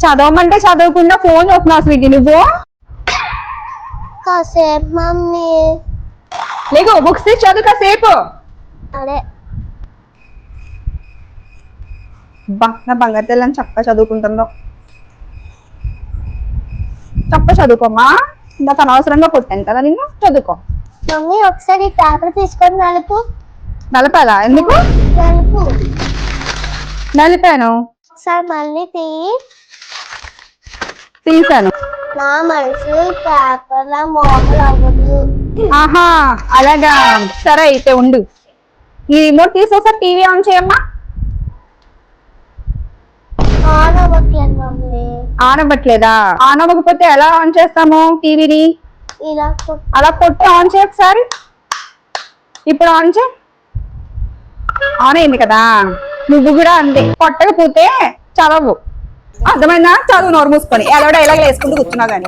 చదవమంటే చదవకుండా ఫోన్ చూస్తున్నావు స్వీటీ నువ్వు. కాసేపు మమ్మీ. లేకు బుక్స్ తీసి చదువు కాసేపు. అదే నా బంగారు తెల్లని చక్కగా చదువుకుంటుందో. చక్కగా చదువుకోమ్మా. ఇందాక అనవసరంగా కొట్టాను కదా నిన్ను. చదువుకో. మమ్మీ ఒకసారి పేపర్ తీసుకొని నలుపు. నలపాలా? ఎందుకు నలుపు? నలిపాను. ఒకసారి మళ్ళీ తీసాను. నా మనసు పేపర్ లా మోకలు అవ్వదు. ఆహా అలాగా, సరే అయితే ఉండు. ఈ రిమోట్ తీసుకోసారి టీవీ ఆన్ చేయమ్మా. ఆన్ అవ్వట్లేదు మమ్మీ. ఆన్ అవ్వట్లేదా? ఆన్ అవ్వకపోతే ఎలా ఆన్ చేస్తాము టీవీని? ఇలా అలా కొట్టి ఆన్ చేయ ఒకసారి. ఇప్పుడు ఆన్ చేయి. ఆన్ అయింది కదా. నువ్వు కూడా అంతే, కొట్టకపోతే చదవు. అర్థమైందా? చదువు నోరు మూసుకొని. ఎలా వేసుకుంటూ కూర్చున్నావు కానీ.